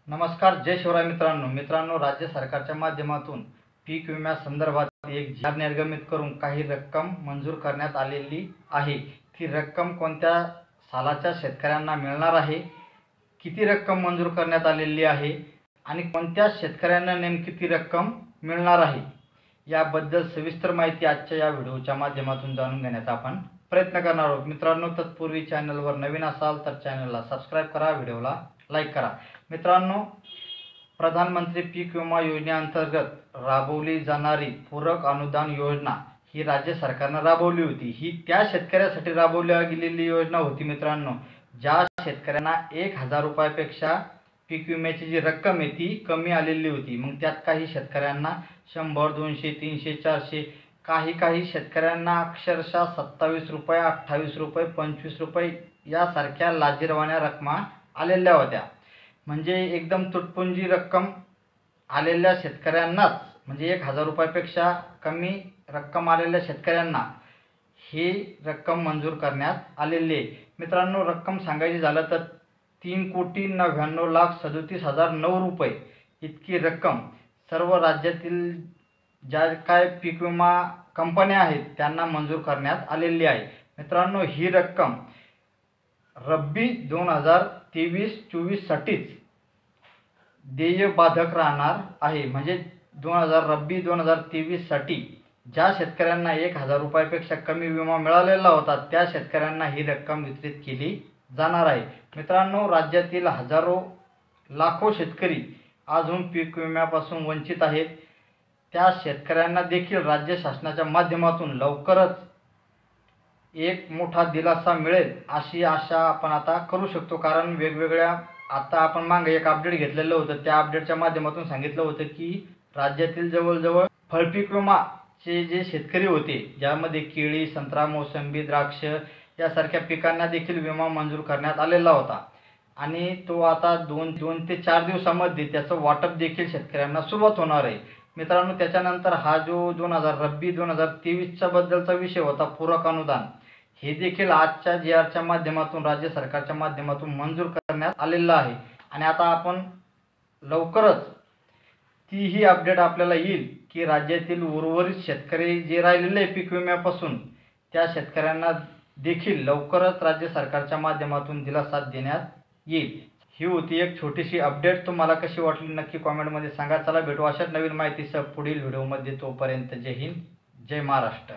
नमस्कार, जय शिवराय मित्रांनो, राज्य सरकारच्या माध्यमातून पीक विम्यासंदर्भात एक जाहीर निर्गमित करून काही रक्कम मंजूर करण्यात आलेली आहे। ती रक्कम कोणत्या सालाच्या शेतकऱ्यांना मिळणार आहे, किती रक्कम मंजूर करण्यात आलेली आहे आणि कोणत्या शेतकऱ्यांना नेमकी ती रक्कम मिळणार आहे, याबद्दल सविस्तर माहिती आजच्या या व्हिडिओच्या माध्यमातून जाणून घेण्याचा आपण प्रयत्न करणार आहोत। मित्रांनो, तत्पूर्वी चॅनलवर नवीन असाल तर चॅनलला सबस्क्राईब करा, व्हिडिओला लाईक करा। मित्रांनो, प्रधानमंत्री पीक विमा योजनेअंतर्गत राबवली जाणारी पूरक अनुदान योजना ही राज्य सरकारने राबवली होती। ही त्या शेतकऱ्यासाठी राबवली गेलेली योजना होती मित्रांनो, ज्या शेतकऱ्यांना 1000 रुपयापेक्षा पीक विम्याची जी रक्कम आहे ती कमी आलेली होती। मग त्यात काही शेतकऱ्यांना 100, 200, 300, 400, काही शेतकऱ्यांना अक्षरशः 27 रुपये, 28 रुपये, 25 रुपये यासारख्या लाजिरवाण्या रकमा आलेल्या होत्या। म्हणजे एकदम तुटपुंजी रक्कम आलेल्या शेतकऱ्यांनाच, म्हणजे 1000 रुपयापेक्षा कमी रक्कम आलेल्या शेतकऱ्यांना ही रक्कम मंजूर करण्यात आलेली आहे। मित्रांनो, रक्कम सांगायची झालं तर 3,99,37,009 रुपये इतकी रक्कम सर्व राज्यातील ज्या काय पीक विमा कंपन्या आहेत त्यांना मंजूर करण्यात आलेली आहे। मित्रांनो, ही रक्कम रब्बी 2023-24 साठीच देय बाधक राहणार आहे। म्हणजे रब्बी 2023 साठी ज्या शेतकऱ्यांना 1000 रुपयापेक्षा कमी विमा मिळालेला होता त्या शेतकऱ्यांना ही रक्कम वितरित केली जाणार आहे। मित्रांनो, राज्यातील हजारो लाखो शेतकरी अजून पीक विम्यापासून वंचित आहेत। त्या शेतकऱ्यांना देखील राज्य शासनाच्या माध्यमातून लवकरच एक मोठा दिलासा मिळेल अशी आशा आपण आता करू शकतो। कारण वेगवेगळ्या आता आपण मागे एक अपडेट घेतलेलं होतं, त्या अपडेटच्या माध्यमातून सांगितलं होतं की राज्यातील जवळजवळ फळपीक विमाचे जे शेतकरी होते, ज्यामध्ये केळी, संत्रा, मोसंबी, द्राक्ष यासारख्या पिकांना देखील विमा मंजूर करण्यात आलेला होता आणि तो आता 2 ते 4 दिवसांमध्ये त्याचं वाटप देखील शेतकऱ्यांना सुरुवात होणार आहे। मित्रांनो, त्याच्यानंतर हा जो रब्बी 2023च्या बद्दलचा विषय होता पूरक अनुदान, हे देखील आजच्या GRच्या माध्यमातून राज्य सरकारच्या माध्यमातून मंजूर करण्यात आलेलं आहे आणि आता आपण लवकरच तीही अपडेट आपल्याला येईल की राज्यातील उर्वरित शेतकरी जे राहिलेले पीक विम्यापासून त्या शेतकऱ्यांना देखील लवकरच राज्य सरकारच्या माध्यमातून दिलासा देण्यात येईल। ही होती एक छोटीशी अपडेट। तुम्हाला कशी वाटली नक्की कॉमेंटमध्ये सांगा। चला भेटू अशाच नवीन माहितीसह पुढील व्हिडिओमध्ये। तोपर्यंत जय हिंद, जय महाराष्ट्र।